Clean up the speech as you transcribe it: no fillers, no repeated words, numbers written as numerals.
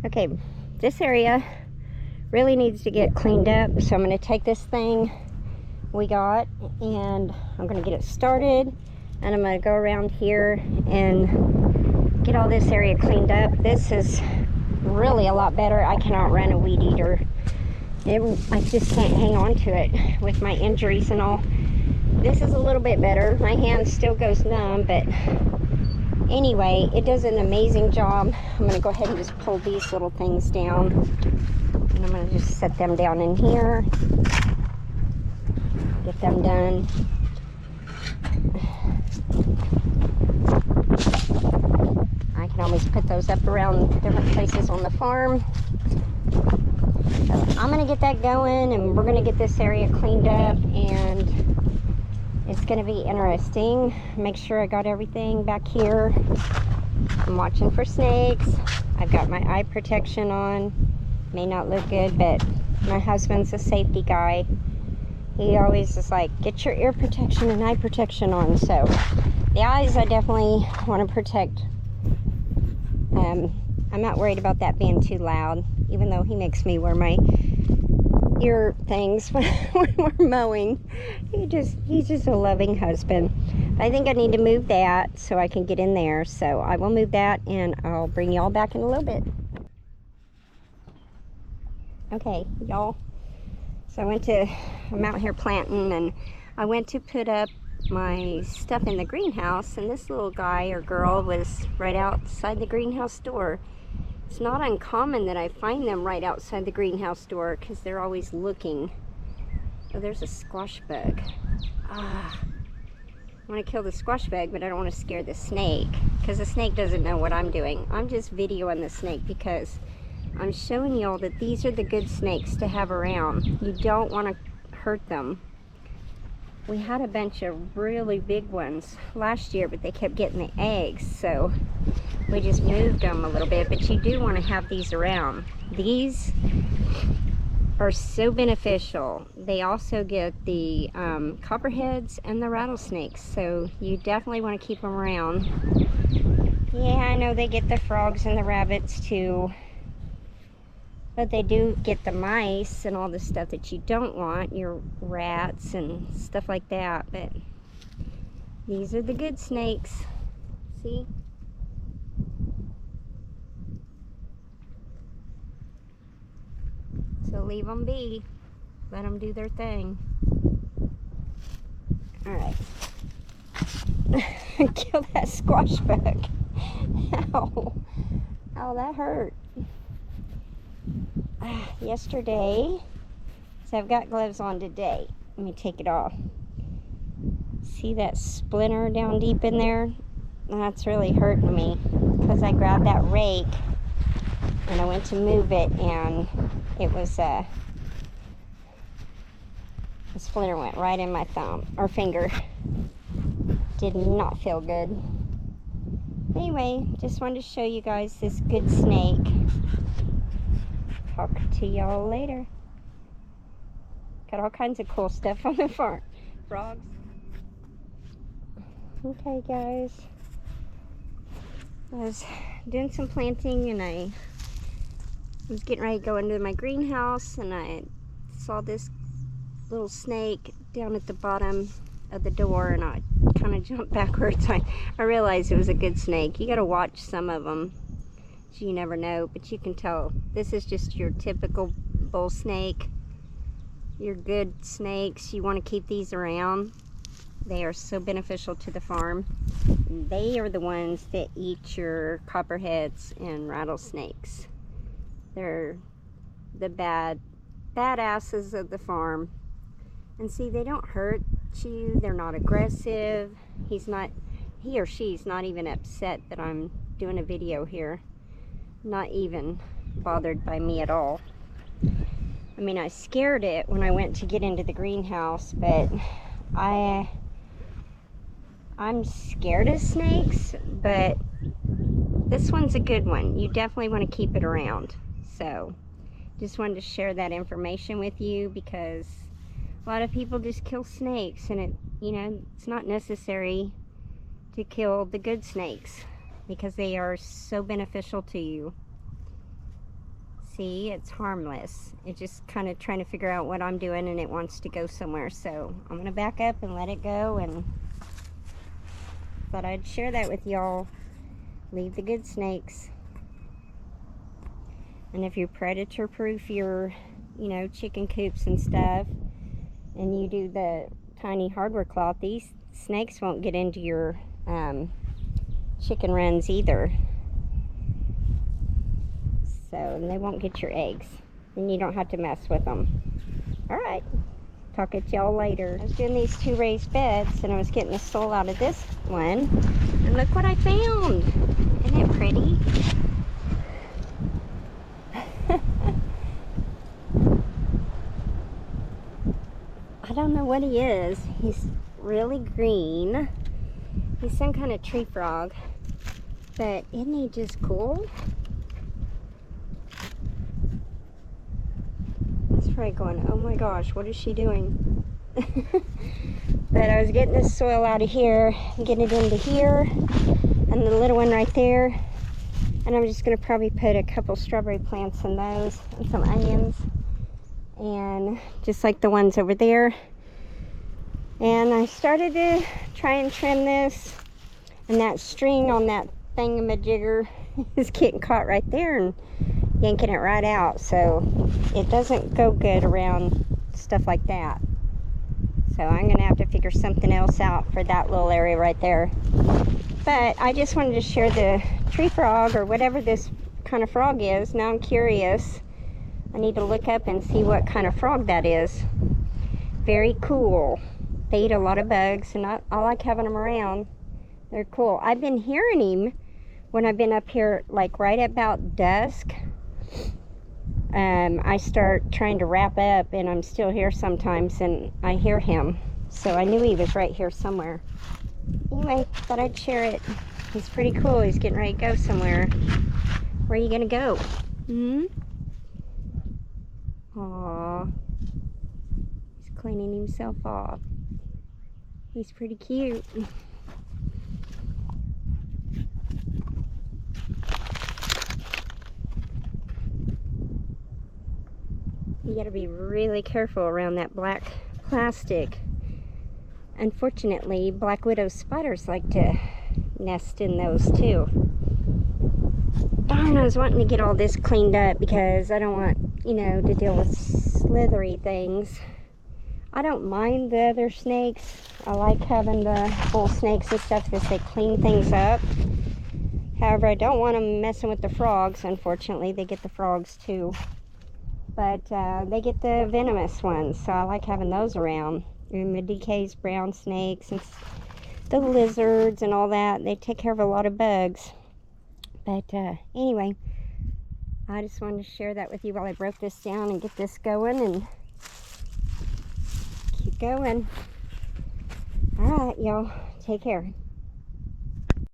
Okay, this area really needs to get cleaned up, so I'm going to take this thing we got and I'm going to get it started, and I'm going to go around here and get all this area cleaned up. This is really a lot better. I cannot run a weed eater. I just can't hang on to it with my injuries and all. This is a little bit better. My hand still goes numb, but anyway, it does an amazing job. I'm going to go ahead and just pull these little things down, and I'm going to just set them down in here, get them done. I can always put those up around different places on the farm. So I'm going to get that going, and we're going to get this area cleaned up, and it's going to be interesting. Make sure I got everything back here. I'm watching for snakes. I've got my eye protection on. May not look good, but my husband's a safety guy. He always is like, get your ear protection and eye protection on. So the eyes I definitely want to protect. I'm not worried about that being too loud, even though he makes me wear my ear things when we're mowing. He's just a loving husband. I think I need to move that so I can get in there. So I will move that, and I'll bring y'all back in a little bit. Okay, y'all. So I'm out here planting, and I went to put up my stuff in the greenhouse, and this little guy or girl was right outside the greenhouse door. It's not uncommon that I find them right outside the greenhouse door because they're always looking. Oh, there's a squash bug. I want to kill the squash bug, but I don't want to scare the snake because the snake doesn't know what I'm doing. I'm just videoing the snake because I'm showing y'all that these are the good snakes to have around. You don't want to hurt them. We had a bunch of really big ones last year, but they kept getting the eggs, so we just moved them a little bit. But you do want to have these around. These are so beneficial. They also get the copperheads and the rattlesnakes, so you definitely want to keep them around. Yeah, I know they get the frogs and the rabbits too, but they do get the mice and all the stuff that you don't want, your rats and stuff like that. But these are the good snakes. See? So leave them be. Let them do their thing. Alright. Kill that squash bug. Ow. Ow, that hurt. Yesterday, so I've got gloves on today. Let me take it off. See that splinter down deep in there? That's really hurting me because I grabbed that rake and I went to move it, and it was the splinter went right in my thumb or finger. Did not feel good. Anyway, just wanted to show you guys this good snake. Talk to y'all later. Got all kinds of cool stuff on the farm. Frogs. Okay, guys. I was doing some planting, and I was getting ready to go into my greenhouse, and I saw this little snake down at the bottom of the door, and I kind of jumped backwards. I realized it was a good snake. You got to watch some of them. You never know, but you can tell this is just your typical bull snake. Your good snakes, you want to keep these around. They are so beneficial to the farm. They are the ones that eat your copperheads and rattlesnakes. They're the badasses of the farm. And see, they don't hurt you. They're not aggressive. He or she's not even upset that I'm doing a video here. Not even bothered by me at all. I mean, I scared it when I went to get into the greenhouse, but I'm scared of snakes, but this one's a good one. You definitely want to keep it around. So just wanted to share that information with you because a lot of people just kill snakes, and it's not necessary to kill the good snakes, because they are so beneficial to you. See, it's harmless. It's just kind of trying to figure out what I'm doing, and it wants to go somewhere. So I'm going to back up and let it go, and thought I'd share that with y'all. Leave the good snakes. And if you predator proof your, you know, chicken coops and stuff, and you do the tiny hardware cloth, these snakes won't get into your chicken runs either. So, and they won't get your eggs, and you don't have to mess with them. All right, talk at y'all later. I was doing these 2 raised beds, and I was getting the soil out of this one, and look what I found. Isn't it pretty? I don't know what he is. He's really green. He's some kind of tree frog, but isn't he just cool? Probably going, oh my gosh, what is she doing? But I was getting this soil out of here, getting it into here, and the little one right there, and I'm just going to probably put a couple strawberry plants in those, and some onions, and just like the ones over there. And I started to try and trim this, and that string on that thingamajigger is getting caught right there and yanking it right out, so it doesn't go good around stuff like that. So I'm gonna have to figure something else out for that little area right there. But I just wanted to share the tree frog, or whatever this kind of frog is. Now I'm curious. I need to look up and see what kind of frog that is. Very cool. They eat a lot of bugs, and I like having them around. They're cool. I've been hearing him when I've been up here, like right about dusk. I start trying to wrap up, and I'm still here sometimes, and I hear him. So I knew he was right here somewhere. Anyway, thought I'd share it. He's pretty cool. He's getting ready to go somewhere. Where are you gonna go? Aw. He's cleaning himself off. He's pretty cute. You gotta be really careful around that black plastic. Unfortunately, black widow spiders like to nest in those too. Darn, I was wanting to get all this cleaned up because I don't want, you know, to deal with slithery things. I don't mind the other snakes. I like having the bull snakes and stuff because they clean things up. However, I don't want them messing with the frogs. Unfortunately, they get the frogs too. But they get the venomous ones, so I like having those around. And the DK's brown snakes and the lizards and all that, they take care of a lot of bugs. But anyway, I just wanted to share that with you while I broke this down and get this going and keep going. All right, y'all, take care.